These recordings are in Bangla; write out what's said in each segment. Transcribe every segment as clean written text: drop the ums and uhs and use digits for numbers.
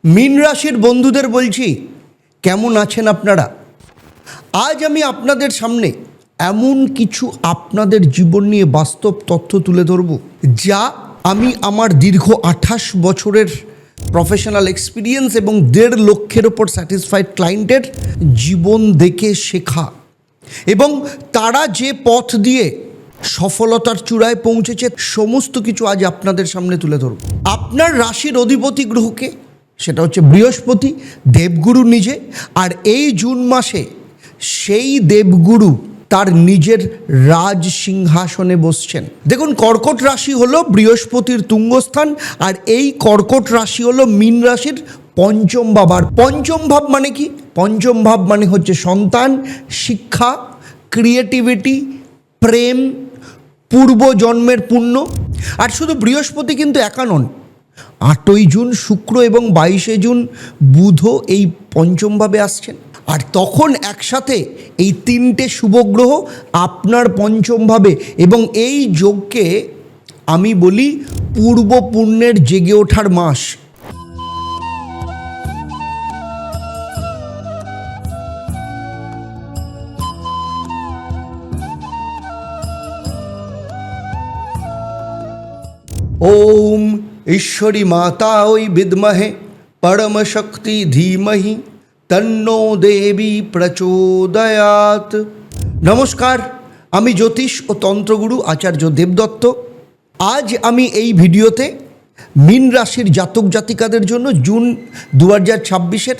মীন রাশির বন্ধুদের বলছি, কেমন আছেন আপনারা? আজ আমি আপনাদের সামনে এমন কিছু আপনাদের জীবন নিয়ে বাস্তব তথ্য তুলে ধরব, যা আমি আমার দীর্ঘ 28 বছরের প্রফেশনাল এক্সপিরিয়েন্স এবং 1.5 লক্ষের ওপর স্যাটিসফাইড ক্লায়েন্টের জীবন দেখে শেখা, এবং তারা যে পথ দিয়ে সফলতার চূড়ায় পৌঁছেছে সমস্ত কিছু আজ আপনাদের সামনে তুলে ধরব। আপনার রাশির অধিপতি গ্রহকে, সেটা হচ্ছে বৃহস্পতি, দেবগুরু নিজে। আর এই জুন মাসে সেই দেবগুরু তার নিজের রাজ সিংহাসনে বসছেন। দেখুন, কর্কট রাশি হলো বৃহস্পতির তুঙ্গস্থান, আর এই কর্কট রাশি হলো মীন রাশির পঞ্চম ভাব। আর পঞ্চম ভাব মানে কি? পঞ্চম ভাব মানে হচ্ছে সন্তান, শিক্ষা, ক্রিয়েটিভিটি, প্রেম, পূর্বজন্মের পুণ্য। আর শুধু বৃহস্পতি কিন্তু একা নন, 8ই জুন শুক্র এবং 22শে জুন বুধও এই পঞ্চমভাবে আসছেন। আর তখন একসাথে এই 3টে শুভগ্রহ আপনার পঞ্চমভাবে, এবং এই যোগকে আমি বলি পূর্ব পুণ্যের জেগে ওঠার মাস। ওম ঈশ্বরী মাতা ওই বিদ্মহে পরম শক্তি ধীমহি তন্নো দেবী প্রচোদয়াত। নমস্কার, আমি জ্যোতিষ ও তন্ত্রগুরু আচার্য দেবদত্ত। আজ আমি এই ভিডিওতে মীন রাশির জাতক জাতিকাদের জন্য জুন 2026-এর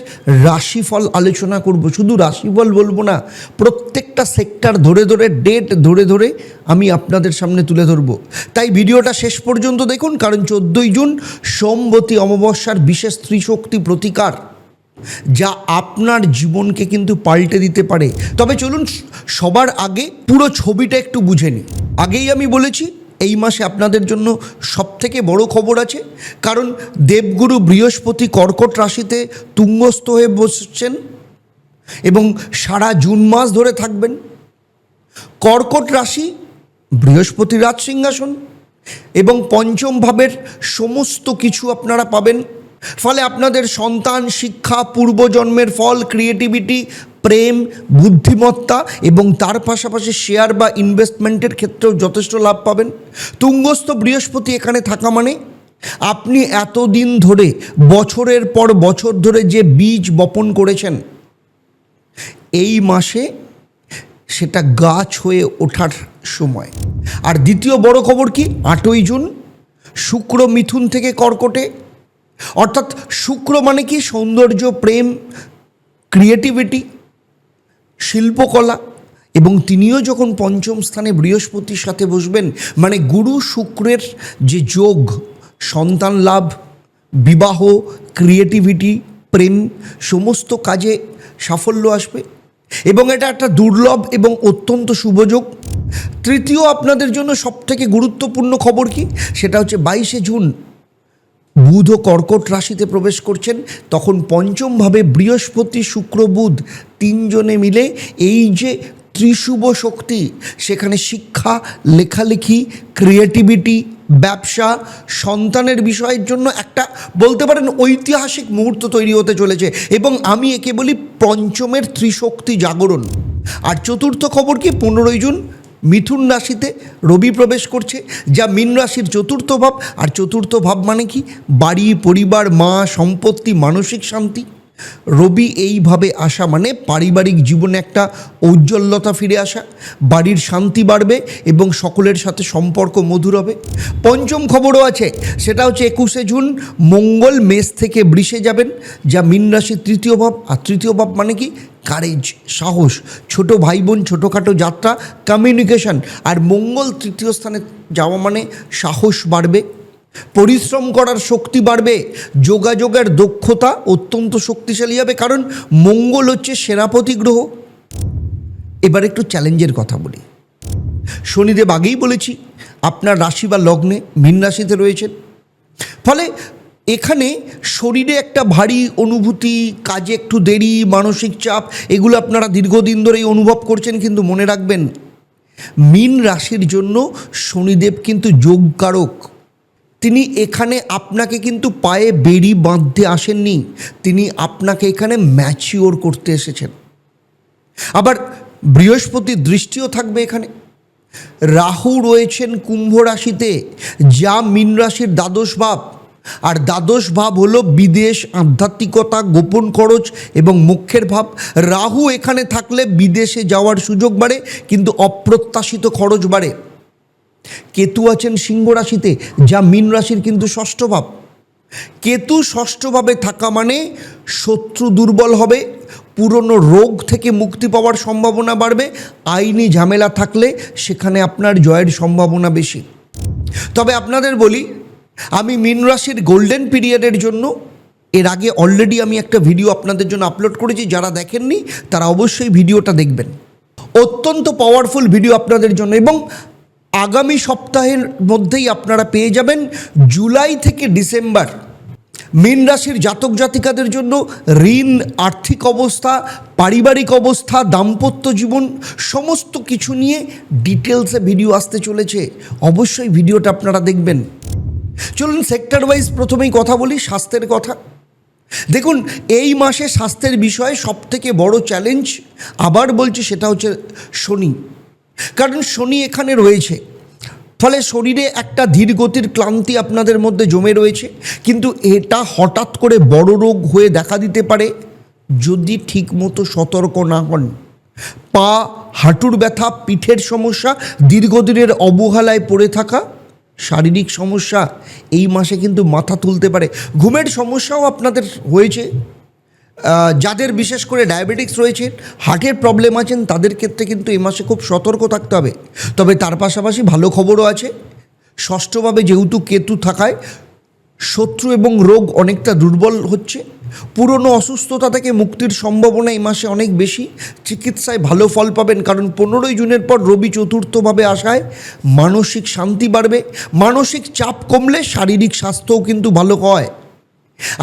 রাশিফল আলোচনা করব। শুধু রাশিফল বলবো না, প্রত্যেকটা সেক্টর ধরে ধরে, ডেট ধরে ধরে আমি আপনাদের সামনে তুলে ধরব। তাই ভিডিওটা শেষ পর্যন্ত দেখুন, কারণ 14ই জুন সোমবতী অমাবস্যার বিশেষ ত্রিশক্তি প্রতিকার, যা আপনার জীবনকে কিন্তু পাল্টে দিতে পারে। তবে চলুন সবার আগে পুরো ছবিটা একটু বুঝে নিই। আগেই আমি বলেছি, এই মাসে আপনাদের জন্য সবথেকে বড় খবর আছে, কারণ দেবগুরু বৃহস্পতি কর্কট রাশিতে তুঙ্গস্থ হয়ে বসছেন এবং সারা জুন মাস ধরে থাকবেন। কর্কট রাশি বৃহস্পতির রাজ সিংহাসন, এবং পঞ্চম ভাবের সমস্ত কিছু আপনারা পাবেন। ফলে আপনাদের সন্তান, শিক্ষা, পূর্বজন্মের ফল, ক্রিয়েটিভিটি, প্রেম, বুদ্ধিমত্তা এবং তার পাশাপাশি শেয়ার বা ইনভেস্টমেন্টের ক্ষেত্রেও যথেষ্ট লাভ পাবেন। তুঙ্গস্থ বৃহস্পতি এখানে থাকা মানে আপনি এতদিন ধরে, বছরের পর বছর ধরে যে বীজ বপন করেছেন, এই মাসে সেটা গাছ হয়ে ওঠার সময়। আর দ্বিতীয় বড় খবর কি? 8ই জুন শুক্র মিথুন থেকে কর্কটে, অর্থাৎ শুক্র মানে কি? সৌন্দর্য, প্রেম, ক্রিয়েটিভিটি, শিল্পকলা। এবং তিনিও যখন পঞ্চম স্থানে বৃহস্পতির সাথে বসবেন, মানে গুরু শুক্রের যে যোগ, সন্তান লাভ, বিবাহ, ক্রিয়েটিভিটি, প্রেম, সমস্ত কাজে সাফল্য আসবে, এবং এটা একটা দুর্লভ এবং অত্যন্ত শুভযোগ। তৃতীয় আপনাদের জন্য সবথেকে গুরুত্বপূর্ণ খবর কি? সেটা হচ্ছে 22শে জুন বুধ ও কর্কট রাশিতে প্রবেশ করছেন। তখন পঞ্চমভাবে বৃহস্পতি, শুক্র, বুধ তিনজনে মিলে এই যে ত্রিশুভ শক্তি, সেখানে শিক্ষা, লেখালেখি, ক্রিয়েটিভিটি, ব্যবসা, সন্তানের বিষয়ের জন্য একটা বলতে পারেন ঐতিহাসিক মুহূর্ত তৈরি হতে চলেছে, এবং আমি একে বলি পঞ্চমের ত্রিশক্তি জাগরণ। আর চতুর্থ খবর কি? 15ই জুন মিথুন রাশিতে রবি প্রবেশ করছে, যা মীন রাশির চতুর্থ ভাব। আর চতুর্থ ভাব মানে কি? বাড়ি, পরিবার, মা, সম্পত্তি, মানসিক শান্তি। রবি এইভাবে আসা মানে পারিবারিক জীবনে একটা ঔজ্জ্বল্যতা ফিরে আসা, বাড়ির শান্তি বাড়বে এবং সকলের সাথে সম্পর্ক মধুর হবে। পঞ্চম খবরও আছে, সেটা হচ্ছে 21শে জুন মঙ্গল মেষ থেকে বৃষে যাবেন, যা মীন রাশির তৃতীয় ভাব। আর তৃতীয় ভাব মানে কি? কারেজ, সাহস, ছোট ভাই বোন, ছোটোখাটো যাত্রা, কমিউনিকেশন। আর মঙ্গল তৃতীয় স্থানে যাওয়া মানে সাহস বাড়বে, পরিশ্রম করার শক্তি বাড়বে, যোগাযোগের দক্ষতা অত্যন্ত শক্তিশালী হবে, কারণ মঙ্গল হচ্ছে সেনাপতি গ্রহ। এবার একটু চ্যালেঞ্জের কথা বলি। শনিদেব আগেই বলেছি আপনার রাশি বা লগ্নে মীন রাশিতে রয়েছেন, ফলে এখানে শরীরে একটা ভারী অনুভূতি, কাজে একটু দেরি, মানসিক চাপ, এগুলো আপনারা দীর্ঘদিন ধরেই অনুভব করছেন। কিন্তু মনে রাখবেন, মীন রাশির জন্য শনিদেব কিন্তু যোগকারক, তিনি এখানে আপনাকে কিন্তু পায়ে বেড়ি বাঁধতে আসেননি, তিনি আপনাকে এখানে ম্যাচিওর করতে এসেছেন। আবার বৃহস্পতির দৃষ্টিও থাকবে এখানে। রাহু রয়েছেন কুম্ভ রাশিতে, যা মীন রাশির দ্বাদশ ভাব, আর দ্বাদশ ভাব হলো বিদেশ, আধ্যাত্মিকতা, গোপন খরচ এবং মোক্ষের ভাব। রাহু এখানে থাকলে বিদেশে যাওয়ার সুযোগ বাড়ে, কিন্তু অপ্রত্যাশিত খরচ বাড়ে। কেতু আছেন সিংহ রাশিতে, যা মীন রাশির কিন্তু ষষ্ঠ ভাব। কেতু ষষ্ঠভাবে থাকা মানে শত্রু দুর্বল হবে, পুরনো রোগ থেকে মুক্তি পাওয়ার সম্ভাবনা বাড়বে, আইনি ঝামেলা থাকলে সেখানে আপনার জয়ের সম্ভাবনা বেশি। তবে আপনাদের বলি, আমি মীন রাশির গোল্ডেন পিরিয়ডের জন্য এর আগে অলরেডি আমি একটা ভিডিও আপনাদের জন্য আপলোড করেছি, যারা দেখেননি তারা অবশ্যই ভিডিওটা দেখবেন। অত্যন্ত পাওয়ারফুল ভিডিও আপনাদের জন্য, এবং আগামী সপ্তাহের মধ্যেই আপনারা পেয়ে যাবেন। জুলাই থেকে ডিসেম্বর মীন রাশির জাতক জাতিকাদের জন্য ঋণ, আর্থিক অবস্থা, পারিবারিক অবস্থা, দাম্পত্য জীবন সমস্ত কিছু নিয়ে ডিটেলসে ভিডিও আসতে চলেছে। অবশ্যই ভিডিওটা আপনারা দেখবেন। চলুন সেক্টর ওয়াইজ প্রথমেই কথা বলি স্বাস্থ্যের কথা। দেখুন, এই মাসে স্বাস্থ্যের বিষয়ে সবথেকে বড় চ্যালেঞ্জ, আবার বলছি, সেটা হচ্ছে শনি। কারণ শনি এখানে রয়েছে, ফলে শরীরে একটা ধীরগতির ক্লান্তি আপনাদের মধ্যে জমে রয়েছে, কিন্তু এটা হঠাৎ করে বড় রোগ হয়ে দেখা দিতে পারে যদি ঠিকমতো সতর্ক না হন। পা, হাঁটুর ব্যথা, পিঠের সমস্যা, দীর্ঘদিনের অবহেলায় পড়ে থাকা, শারীরিক সমস্যা এই মাসে কিন্তু মাথা তুলতে পারে। ঘুমের সমস্যাও আপনাদের হয়েছে, যাদের বিশেষ করে ডায়াবেটিক্স রয়েছে, হার্টের প্রবলেম আছেন, তাদের ক্ষেত্রে কিন্তু এই মাসে খুব সতর্ক থাকতে হবে। তবে তার পাশাপাশি ভালো খবরও আছে, ষষ্ঠভাবে যেহেতু কেতু থাকায় শত্রু এবং রোগ অনেকটা দুর্বল হচ্ছে। পুরনো অসুস্থতা থেকে মুক্তির সম্ভাবনা এই মাসে অনেক বেশি। চিকিৎসায় ভালো ফল পাবেন, কারণ 15ই জুনের পর রবি চতুর্থভাবে আসায় মানসিক শান্তি বাড়বে। মানসিক চাপ কমলে শারীরিক স্বাস্থ্যও কিন্তু ভালো হয়।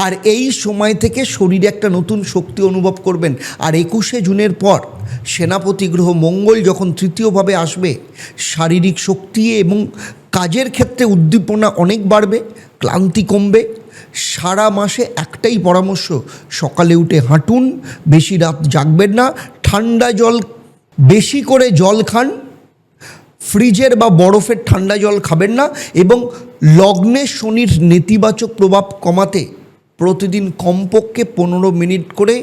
আর এই সময় থেকে শরীরে একটা নতুন শক্তি অনুভব করবেন। আর 21শে জুনের পর সেনাপতি গ্রহ মঙ্গল যখন তৃতীয়ভাবে আসবে, শারীরিক শক্তি এবং কাজের ক্ষেত্রে উদ্দীপনা অনেক বাড়বে, ক্লান্তি কমবে। সারা মাসে একটাই পরামর্শ, সকালে উঠে হাঁটুন, বেশি রাত জাগবেন না, ঠান্ডা জল, বেশি করে জল খান, ফ্রিজের বা বরফের ঠান্ডা জল খাবেন না, এবং লগ্নে শনির নেতিবাচক প্রভাব কমাতে প্রতিদিন কমপক্ষে 15 মিনিট করে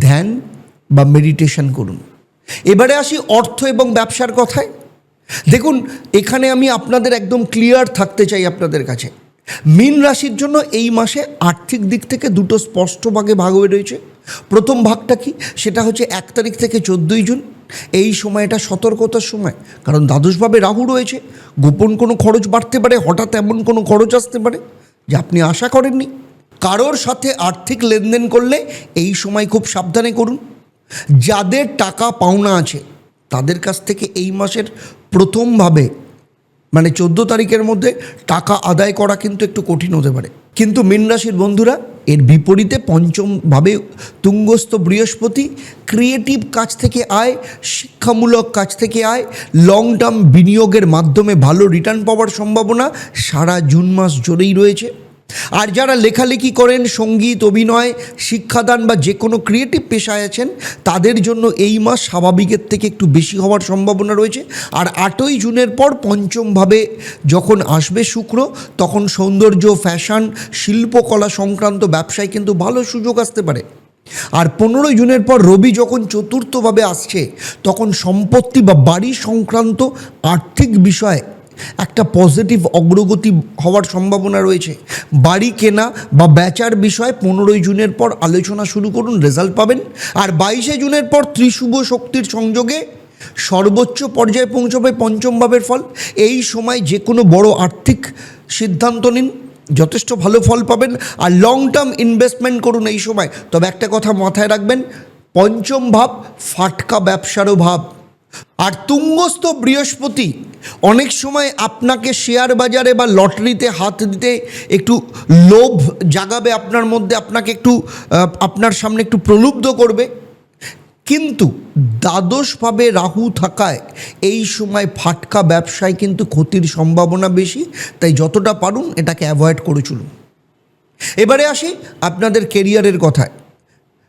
ধ্যান বা মেডিটেশন করুন। এবারে আসি অর্থ এবং ব্যবসার কথায়। দেখুন, এখানে আমি আপনাদের একদম ক্লিয়ার থাকতে চাই আপনাদের কাছে। মীন রাশির জন্য এই মাসে আর্থিক দিক থেকে দুটো স্পষ্ট ভাগে ভাগ হয়ে রয়েছে। প্রথম ভাগটা কি, সেটা হচ্ছে 1 তারিখ থেকে 14ই জুন। এই সময়টা সতর্কতার সময়, কারণ দ্বাদশভাবে রাহু রয়েছে। গোপন কোনো খরচ বাড়তে পারে, হঠাৎ এমন কোনো খরচ আসতে পারে যে আপনি আশা করেননি। কারোর সাথে আর্থিক লেনদেন করলে এই সময় খুব সাবধানে করুন। যাদের টাকা পাওনা আছে তাদের কাছ থেকে এই মাসের প্রথমভাবে মানে 14 তারিখের মধ্যে টাকা আদায় করা কিন্তু একটু কঠিন হতে পারে। কিন্তু মীন রাশির বন্ধুরা, এর বিপরীতে পঞ্চমভাবে তুঙ্গস্থ বৃহস্পতি ক্রিয়েটিভ কাজ থেকে আয়, শিক্ষামূলক কাজ থেকে আয়, লং টার্ম বিনিয়োগের মাধ্যমে ভালো রিটার্ন পাওয়ার সম্ভাবনা সারা জুন মাস জুড়েই রয়েছে। আর যারা লেখালেখি করেন, সঙ্গীত, অভিনয়, শিক্ষাদান বা যে কোনো ক্রিয়েটিভ পেশায় আছেন, তাদের জন্য এই মাস স্বাভাবিকের থেকে একটু বেশি হওয়ার সম্ভাবনা রয়েছে। আর 8ই জুনের পর পঞ্চমভাবে যখন আসবে শুক্র, তখন সৌন্দর্য, ফ্যাশন, শিল্পকলা সংক্রান্ত ব্যবসায় কিন্তু ভালো সুযোগ আসতে পারে। আর 15ই জুনের পর রবি যখন চতুর্থভাবে আসছে, তখন সম্পত্তি বা বাড়ি সংক্রান্ত আর্থিক বিষয়ে একটা পজিটিভ অগ্রগতি হওয়ার সম্ভাবনা রয়েছে। বাড়ি কেনা বা বেচার বিষয়ে 15ই জুনের পর আলোচনা শুরু করুন, রেজাল্ট পাবেন। আর 22শে জুনের পর ত্রিশুভ শক্তির সংযোগে সর্বোচ্চ পর্যায়ে পৌঁছবে পঞ্চম ভাবের ফল। এই সময় যে কোনো বড় আর্থিক সিদ্ধান্ত নিন, যথেষ্ট ভালো ফল পাবেন। আর লং টার্ম ইনভেস্টমেন্ট করুন এই সময়। তবে একটা কথা মাথায় রাখবেন, পঞ্চম ভাব ফাটকা ব্যবসারও ভাব। আর তুঙ্গস্থ বৃহস্পতি অনেক সময় আপনাকে শেয়ার বাজারে বা লটারিতে হাত দিতে একটু লোভ জাগাবে আপনার মধ্যে, আপনাকে একটু আপনার সামনে একটু প্রলুব্ধ করবে। কিন্তু দ্বাদশভাবে রাহু থাকায় এই সময় ফাটকা ব্যবসায় কিন্তু ক্ষতির সম্ভাবনা বেশি, তাই যতটা পারুন এটাকে অ্যাভয়েড করে চলুন। এবারে আসি আপনাদের কেরিয়ারের কথায়।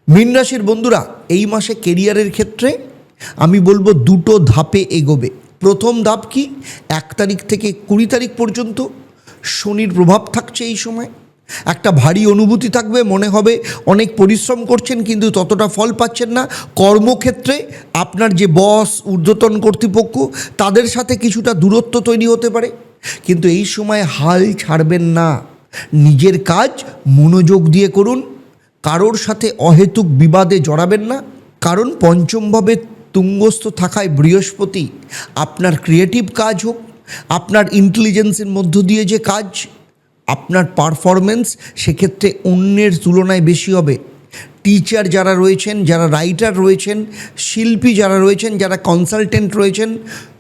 মীন রাশির বন্ধুরা, এই মাসে কেরিয়ারের ক্ষেত্রে আমি বলবো দুটো ধাপে এগোবে। প্রথম ধাপ কি, 1 তারিখ থেকে 20 তারিখ পর্যন্ত শনির প্রভাব থাকছে। এই সময় একটা ভারী অনুভূতি থাকবে, মনে হবে অনেক পরিশ্রম করছেন কিন্তু ততটা ফল পাচ্ছেন না। কর্মক্ষেত্রে আপনার যে বস, ঊর্ধ্বতন কর্তৃপক্ষ, তাদের সাথে কিছুটা দূরত্ব তৈরি হতে পারে, কিন্তু এই সময় হাল ছাড়বেন না। নিজের কাজ মনোযোগ দিয়ে করুন, কারোর সাথে অহেতুক বিবাদে জড়াবেন না, কারণ পঞ্চমভাবে তুঙ্গস্থ থাকায় বৃহস্পতি আপনার ক্রিয়েটিভ কাজ হোক, আপনার ইন্টেলিজেন্সের মধ্য দিয়ে যে কাজ, আপনার পারফরমেন্স সেক্ষেত্রে অন্যের তুলনায় বেশি হবে। টিচার যারা রয়েছেন, যারা রাইটার রয়েছেন, শিল্পী যারা রয়েছেন, যারা কনসালটেন্ট রয়েছেন,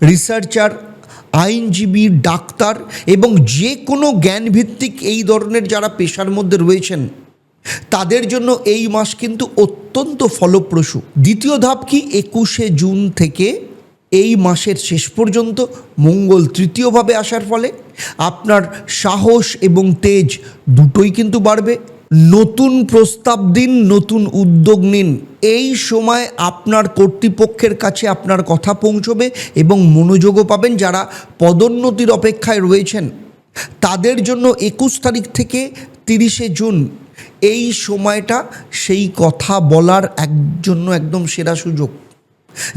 রিসার্চার, আইনজীবী, ডাক্তার এবং যে কোনো জ্ঞানভিত্তিক এই ধরনের যারা পেশার মধ্যে রয়েছেন, তাদের জন্য এই মাস কিন্তু অত্যন্ত ফলপ্রসূ। দ্বিতীয় ধাপ কি, 21শে জুন থেকে এই মাসের শেষ পর্যন্ত মঙ্গল তৃতীয়ভাবে আসার ফলে আপনার সাহস এবং তেজ দুটোই কিন্তু বাড়বে। নতুন প্রস্তাব দিন, নতুন উদ্যোগ নিন। এই সময় আপনার কর্তৃপক্ষের কাছে আপনার কথা পৌঁছবে এবং মনোযোগও পাবেন। যারা পদোন্নতির অপেক্ষায় রয়েছেন তাদের জন্য 21 তারিখ থেকে 30শে জুন এই সময়টা সেই কথা বলার জন্য একদম সেরা সুযোগ।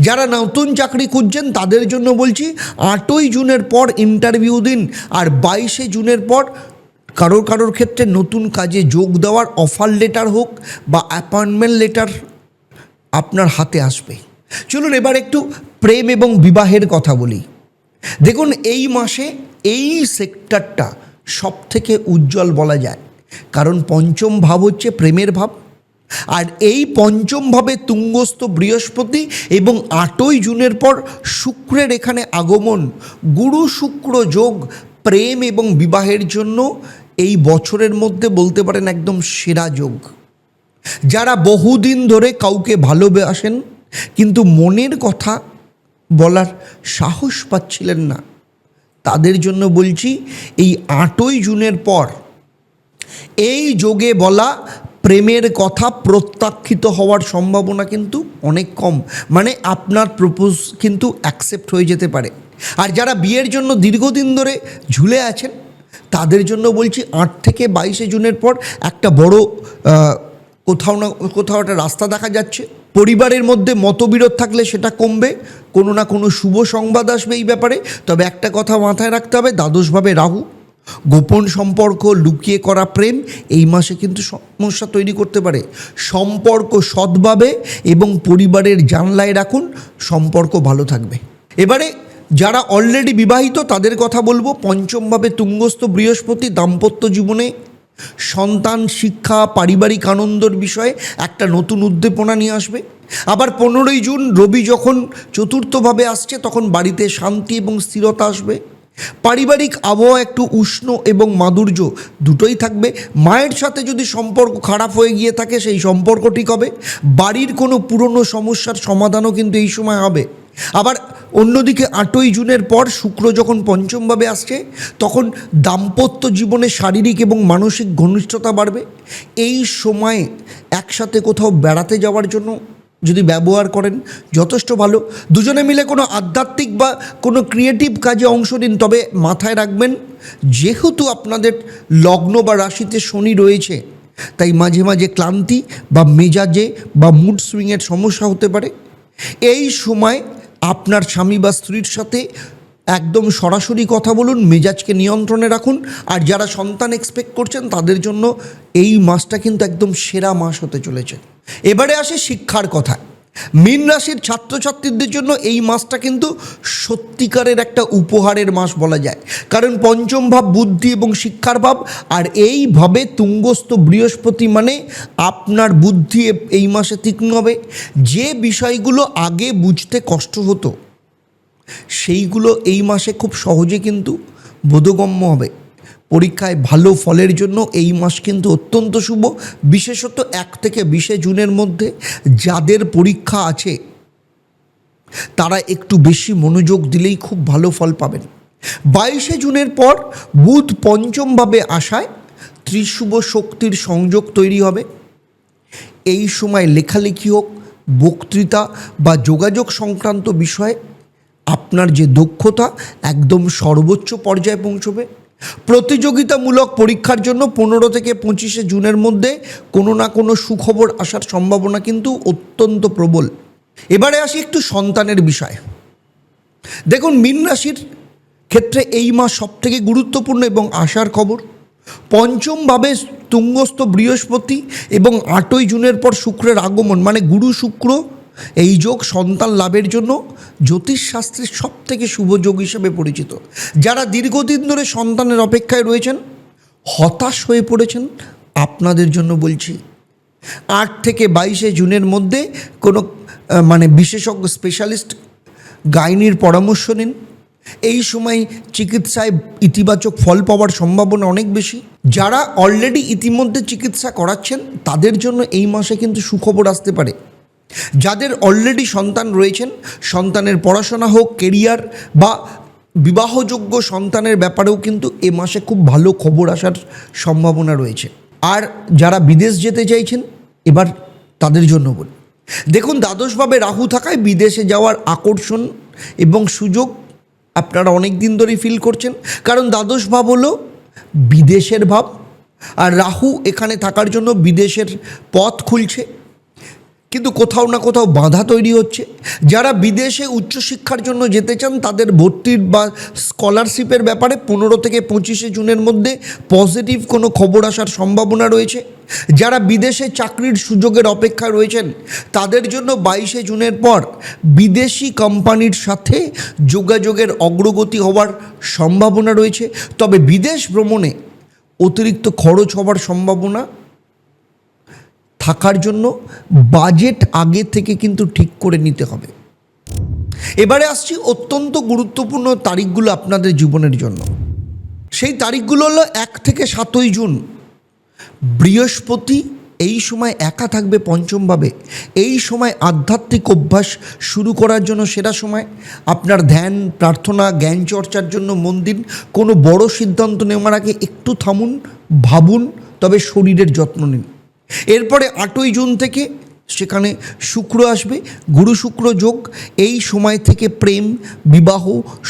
যারা নতুন চাকরি খুঁজছেন তাদের জন্য বলছি 8ই জুনের পর ইন্টারভিউ দিন, আর 22শে জুনের পর কারোর ক্ষেত্রে নতুন কাজে যোগ দেওয়ার অফার লেটার হোক বা অ্যাপয়েন্টমেন্ট লেটার আপনার হাতে আসবে। চলুন এবার একটু প্রেম এবং বিবাহের কথা বলি। দেখুন, এই মাসে এই সেক্টরটা সব থেকে উজ্জ্বল বলা যায়, কারণ পঞ্চম ভাব হচ্ছে প্রেমের ভাব, আর এই পঞ্চম ভাবে তুঙ্গস্থ বৃহস্পতি এবং 8ই জুনের পর শুক্রের এখানে আগমন, গুরু শুক্র যোগ প্রেম এবং বিবাহের জন্য এই বছরের মধ্যে বলতে পারেন একদম সেরা যোগ। যারা বহুদিন ধরে কাউকে ভালোবাসেন কিন্তু মনের কথা বলার সাহস পাচ্ছিলেন না, তাদের জন্য বলছি এই 8ই জুনের পর এই যোগে বলা প্রেমের কথা প্রত্যাখ্যিত হওয়ার সম্ভাবনা কিন্তু অনেক কম, মানে আপনার প্রপোজ কিন্তু অ্যাকসেপ্ট হয়ে যেতে পারে। আর যারা বিয়ের জন্য দীর্ঘদিন ধরে ঝুলে আছেন তাদের জন্য বলছি 8 থেকে 22শে জুনের পর একটা বড় কোথাও না কোথাও একটা রাস্তা দেখা যাচ্ছে। পরিবারের মধ্যে মতবিরোধ থাকলে সেটা কমবে, কোনো না কোনো শুভ সংবাদ আসবে এই ব্যাপারে। তবে একটা কথা মাথায় রাখতে হবে, দ্বাদশভাবে রাহু, গোপন সম্পর্ক, লুকিয়ে করা প্রেম এই মাসে কিন্তু সমস্যা তৈরি করতে পারে। সম্পর্ক সৎভাবে এবং পরিবারের জানলায় রাখুন, সম্পর্ক ভালো থাকবে। এবারে যারা অলরেডি বিবাহিত তাদের কথা বলবো। পঞ্চমভাবে তুঙ্গস্থ বৃহস্পতি দাম্পত্য জীবনে সন্তান, শিক্ষা, পারিবারিক আনন্দের বিষয়ে একটা নতুন উদ্দীপনা নিয়ে আসবে। আবার 15ই জুন রবি যখন চতুর্থভাবে আসছে তখন বাড়িতে শান্তি এবং স্থিরতা আসবে। পারিবারিক আবহাওয়া একটু উষ্ণ এবং মাধুর্য দুটোই থাকবে। মায়ের সাথে যদি সম্পর্ক খারাপ হয়ে গিয়ে থাকে সেই সম্পর্ক ঠিক হবে। বাড়ির কোনো পুরনো সমস্যার সমাধানও কিন্তু এই সময় হবে। আবার অন্যদিকে 8ই জুনের পর শুক্র যখন পঞ্চমভাবে আসছে তখন দাম্পত্য জীবনে শারীরিক এবং মানসিক ঘনিষ্ঠতা বাড়বে। এই সময়ে একসাথে কোথাও বেড়াতে যাওয়ার জন্য যদি ব্যবহার করেন যথেষ্ট ভালো। দুজনে মিলে কোনো আধ্যাত্মিক বা কোনো ক্রিয়েটিভ কাজে অংশ নিন। তবে মাথায় রাখবেন, যেহেতু আপনাদের লগ্ন বা রাশিতে শনি রয়েছে তাই মাঝে মাঝে ক্লান্তি বা মেজাজে বা মুড সুইংয়ের সমস্যা হতে পারে। এই সময় আপনার স্বামী বা স্ত্রীর সাথে একদম সরাসরি কথা বলুন, মেজাজকে নিয়ন্ত্রণে রাখুন। আর যারা সন্তান এক্সপেক্ট করছেন তাদের জন্য এই মাসটা কিন্তু একদম সেরা মাস হতে চলেছে। এবারে আসে শিক্ষার কথা। মীন রাশির ছাত্রছাত্রীদের জন্য এই মাসটা কিন্তু সত্যিকারের একটা উপহারের মাস বলা যায়, কারণ পঞ্চম ভাব বুদ্ধি এবং শিক্ষার ভাব, আর এইভাবে তুঙ্গস্থ বৃহস্পতি মানে আপনার বুদ্ধি এই মাসে তীক্ষ্ণ হবে। যে বিষয়গুলো আগে বুঝতে কষ্ট হতো সেইগুলো এই মাসে খুব সহজে কিন্তু বোধগম্য হবে। পরীক্ষায় ভালো ফলের জন্য এই মাস কিন্তু অত্যন্ত শুভ। বিশেষত 1 থেকে 20 জুনের মধ্যে যাদের পরীক্ষা আছে তারা একটু বেশি মনোযোগ দিলেই খুব ভালো ফল পাবেন। 22 জুনের পর বুধ পঞ্চমভাবে আসায় ত্রিশুভ শক্তির সংযোগ তৈরি হবে। এই সময় লেখালেখি হোক, বক্তৃতা বা যোগাযোগ সংক্রান্ত বিষয়ে আপনার যে দক্ষতা একদম সর্বোচ্চ পর্যায়ে পৌঁছবে। প্রতিযোগিতামূলক পরীক্ষার জন্য 15 থেকে 25 জুনের মধ্যে কোনো না কোনো সুখবর আসার সম্ভাবনা কিন্তু অত্যন্ত প্রবল। এবারে আসি একটু সন্তানের বিষয়। দেখুন, মীন রাশির ক্ষেত্রে এই মাস সবথেকে গুরুত্বপূর্ণ এবং আশার খবর। পঞ্চমভাবে তুঙ্গস্থ বৃহস্পতি এবং 8 জুনের পর শুক্রের আগমন, মানে গুরু শুক্র এই যোগ সন্তান লাভের জন্য জ্যোতিষশাস্ত্রের সবথেকে শুভ যোগ হিসেবে পরিচিত। যারা দীর্ঘদিন ধরে সন্তানের অপেক্ষায় রয়েছেন, হতাশ হয়ে পড়েছেন, আপনাদের জন্য বলছি 8 থেকে 22 জুনের মধ্যে কোনো বিশেষজ্ঞ স্পেশালিস্ট গাইনির পরামর্শ নিন। এই সময় চিকিৎসায় ইতিবাচক ফল পাওয়ার সম্ভাবনা অনেক বেশি। যারা অলরেডি ইতিমধ্যে চিকিৎসা করাচ্ছেন তাদের জন্য এই মাসে কিন্তু সুখবর আসতে পারে। যাদের অলরেডি সন্তান রয়েছেন, সন্তানের পড়াশোনা হোক, কেরিয়ার বা বিবাহযোগ্য সন্তানের ব্যাপারেও কিন্তু এ মাসে খুব ভালো খবর আসার সম্ভাবনা রয়েছে। আর যারা বিদেশ যেতে চাইছেন এবার তাদের জন্য বলি, দেখুন, দ্বাদশভাবে রাহু থাকায় বিদেশে যাওয়ার আকর্ষণ এবং সুযোগ আপনারা অনেক দিন ধরেই ফিল করছেন। কারণ দ্বাদশ ভাব হলো বিদেশের ভাব, আর রাহু এখানে থাকার জন্য বিদেশের পথ খুলছে, কিন্তু কোথাও না কোথাও বাধা তৈরি হচ্ছে। যারা বিদেশে উচ্চশিক্ষার জন্য যেতে চান তাদের ভর্তির বা স্কলারশিপের ব্যাপারে 15 থেকে 25 জুনের মধ্যে পজিটিভ কোনো খবর আসার সম্ভাবনা রয়েছে। যারা বিদেশে চাকরির সুযোগের অপেক্ষা রয়েছেন তাদের জন্য 22 জুনের পর বিদেশি কোম্পানির সাথে যোগাযোগের অগ্রগতি হওয়ার সম্ভাবনা রয়েছে। তবে বিদেশ ভ্রমণে অতিরিক্ত খরচ হওয়ার সম্ভাবনা থাকার জন্য বাজেট আগে থেকে কিন্তু ঠিক করে নিতে হবে। এবারে আসছি অত্যন্ত গুরুত্বপূর্ণ তারিখগুলো আপনাদের জীবনের জন্য। সেই তারিখগুলো হলো 1 থেকে 7 জুন। বৃহস্পতি এই সময় একা থাকবে পঞ্চমভাবে। এই সময় আধ্যাত্মিক অভ্যাস শুরু করার জন্য সেরা সময়। আপনার ধ্যান, প্রার্থনা, জ্ঞান চর্চার জন্য মন দিন। কোনো বড় সিদ্ধান্ত নেওয়ার আগে একটু থামুন, ভাবুন, তবে শরীরের যত্ন নিন। এরপরে 8 জুন থেকে সেখানে শুক্র আসবে, গুরু শুক্র যোগ। এই সময় থেকে প্রেম, বিবাহ,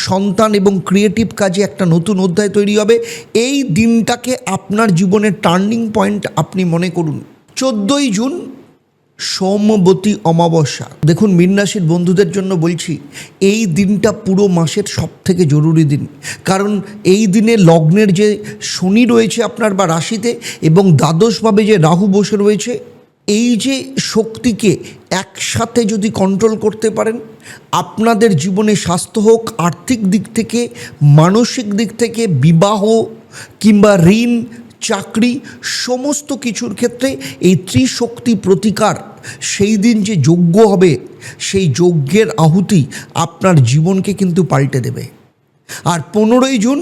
সন্তান এবং ক্রিয়েটিভ কাজে একটা নতুন অধ্যায় তৈরি হবে। এই দিনটাকে আপনার জীবনের টার্নিং পয়েন্ট আপনি মনে করুন। 14 জুন সোমবতী অমাবস্যা। দেখুন, মীন রাশির বন্ধুদের জন্য বলছি, এই দিনটা পুরো মাসের সবথেকে জরুরি দিন। কারণ এই দিনে লগ্নের যে শনি রয়েছে আপনার বা রাশিতে, এবং দ্বাদশভাবে যে রাহু বসে রয়েছে, এই যে শক্তিকে একসাথে যদি কন্ট্রোল করতে পারেন, আপনাদের জীবনে স্বাস্থ্য হোক, আর্থিক দিক থেকে, মানসিক দিক থেকে, বিবাহ কিংবা ঋণ, চাকরি, সমস্ত কিছুর ক্ষেত্রে এই ত্রিশক্তি প্রতিকার সেই দিন যে যজ্ঞ হবে, সেই যজ্ঞের আহুতি আপনার জীবনকে কিন্তু পাল্টে দেবে। আর 15 জুন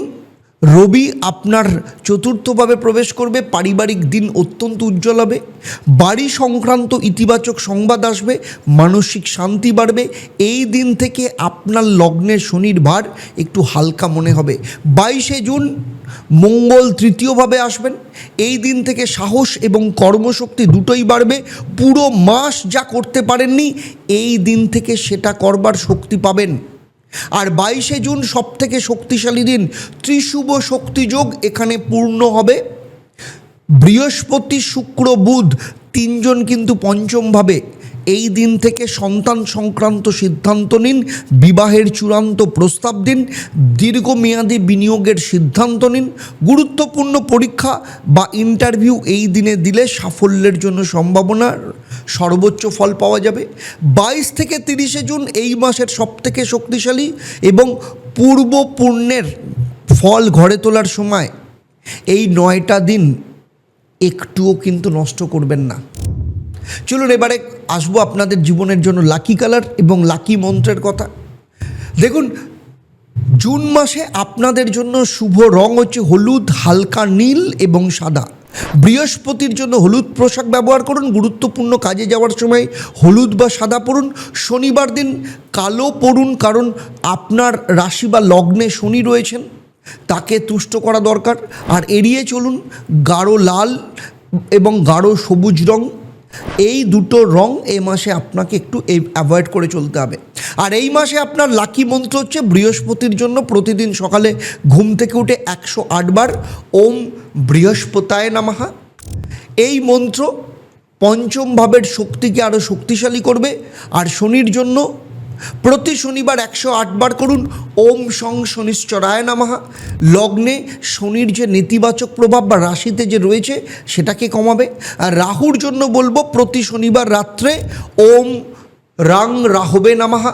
রবি আপনার চতুর্থভাবে প্রবেশ করবে। পারিবারিক দিন অত্যন্ত উজ্জ্বল হবে। বাড়ি সংক্রান্ত ইতিবাচক সংবাদ আসবে, মানসিক শান্তি বাড়বে। এই দিন থেকে আপনার লগ্নের শনির ভার একটু হালকা মনে হবে। 22 জুন মঙ্গল তৃতীয়ভাবে আসবেন। এই দিন থেকে সাহস এবং কর্মশক্তি দুটোই বাড়বে। পুরো মাস যা করতে পারেননি, এই দিন থেকে সেটা করবার শক্তি পাবেন। আর 22 জুন সবথেকে শক্তিশালী দিন, ত্রিশুভ শক্তিযোগ এখানে পূর্ণ হবে। বৃহস্পতি, শুক্র, বুধ তিনজন কিন্তু পঞ্চমভাবে। এই দিন থেকে সন্তান সংক্রান্ত সিদ্ধান্ত নিন, বিবাহের চূড়ান্ত প্রস্তাব দিন, দীর্ঘমেয়াদী বিনিয়োগের সিদ্ধান্ত নিন। গুরুত্বপূর্ণ পরীক্ষা বা ইন্টারভিউ এই দিনে দিলে সাফল্যের জন্য সম্ভাবনার সর্বোচ্চ ফল পাওয়া যাবে। 22 থেকে 30 জুন এই মাসের সবথেকে শক্তিশালী এবং পূর্ব পুণ্যের ফল ঘরে তোলার সময়। এই 9টা দিন একটুও কিন্তু নষ্ট করবেন না। চলুন এবারে আসবো আপনাদের জীবনের জন্য লাকি কালার এবং লাকি মন্ত্রের কথা। দেখুন, জুন মাসে আপনাদের জন্য শুভ রং হচ্ছে হলুদ, হালকা নীল এবং সাদা। বৃহস্পতির জন্য হলুদ পোশাক ব্যবহার করুন। গুরুত্বপূর্ণ কাজে যাওয়ার সময় হলুদ বা সাদা পরুন। শনিবার দিন কালো পরুন, কারণ আপনার রাশি বা লগ্নে শনি রয়েছেন, তাকে তুষ্ট করা দরকার। আর এড়িয়ে চলুন গাঢ় লাল এবং গাঢ় সবুজ রং। এই দুটো রং এই মাসে আপনাকে একটু অ্যাভয়েড করে চলতে হবে। আর এই মাসে আপনার লাকি মন্ত্র হচ্ছে বৃহস্পতির জন্য প্রতিদিন সকালে ঘুম থেকে উঠে 108 বার ওম বৃহস্পতায় নমঃ। এই মন্ত্র পঞ্চম ভাবের শক্তিকে আরও শক্তিশালী করবে। আর শনির জন্য প্রতি শনিবার 108 বার করুন ওম শং শনিশ্চরায় নমঃ। লগ্নে শনির যে নেতিবাচক প্রভাব বা রাশিতে যে রয়েছে সেটাকে কমাবে। আর রাহুর জন্য বলবো প্রতি শনিবার রাত্রে ওম রাং রাহবে নমঃ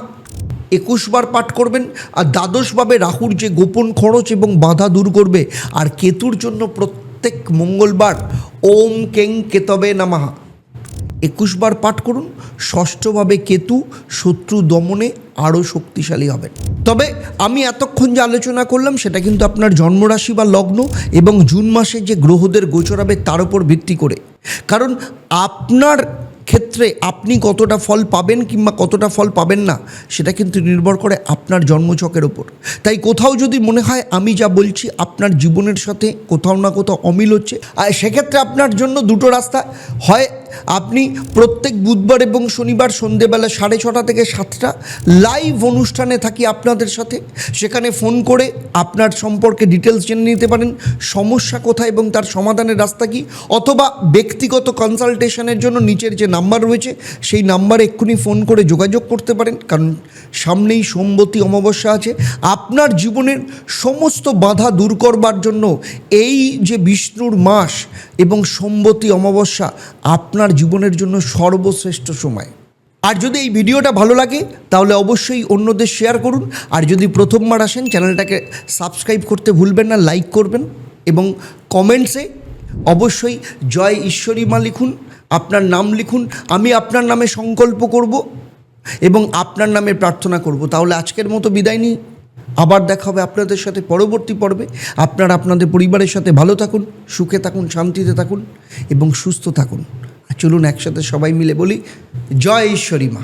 21 বার পাঠ করবেন। আর দ্বাদশভাবে রাহুর যে গোপন খরচ এবং বাধা দূর করবে। আর কেতুর জন্য প্রত্যেক মঙ্গলবার ওম কেং কেতবে নমঃ 21 বার পাঠ করুন। ষষ্ঠভাবে কেতু শত্রু দমনে আরও শক্তিশালী হবেন। তবে আমি এতক্ষণ যে আলোচনা করলাম সেটা কিন্তু আপনার জন্মরাশি বা লগ্ন এবং জুন মাসে যে গ্রহদের গোচর হবে তার উপর ভিত্তি করে। কারণ আপনার ক্ষেত্রে আপনি কতটা ফল পাবেন কিংবা কতটা ফল পাবেন না সেটা কিন্তু নির্ভর করে আপনার জন্মছকের ওপর। তাই কোথাও যদি মনে হয় আমি যা বলছি আপনার জীবনের সাথে কোথাও না কোথাও অমিল হচ্ছে, আর সেক্ষেত্রে আপনার জন্য দুটো রাস্তা। হয় আপনি প্রত্যেক বুধবার এবং শনিবার সন্ধেবেলা 6:30 থেকে 7টা লাইভ অনুষ্ঠানে থাকি আপনাদের সাথে। সেখানে ফোন করে আপনার সম্পর্কে ডিটেলস জেনে নিতে পারেন, সমস্যা কোথায় এবং তার সমাধানের রাস্তা কী। অথবা ব্যক্তিগত কনসালটেশনের জন্য নিচের যে নাম্বার রয়েছে সেই নাম্বারে এক্ষুনি ফোন করে যোগাযোগ করতে পারেন। কারণ সামনেই সোমবতী অমাবস্যা আছে। আপনার জীবনের সমস্ত বাধা দূর করবার জন্য এই যে বিষ্ণুর মাস এবং সোমবতী অমাবস্যা আপনার জীবনের জন্য সর্বশ্রেষ্ঠ সময়। আর যদি এই ভিডিওটা ভালো লাগে তাহলে অবশ্যই অন্যদের শেয়ার করুন। আর যদি প্রথমবার আসেন চ্যানেলটাকে সাবস্ক্রাইব করতে ভুলবেন না, লাইক করবেন এবং কমেন্টসে অবশ্যই জয় ঈশ্বরী মা লিখুন, আপনার নাম লিখুন। আমি আপনার নামে সংকল্প করব এবং আপনার নামে প্রার্থনা করব। তাহলে আজকের মতো বিদায় নিই, আবার দেখা হবে আপনাদের সাথে পরবর্তী পর্বে। আপনারা আপনাদের পরিবারের সাথে ভালো থাকুন, সুখে থাকুন, শান্তিতে থাকুন এবং সুস্থ থাকুন। আর চলুন একসাথে সবাই মিলে বলি জয় ঈশ্বরী মা।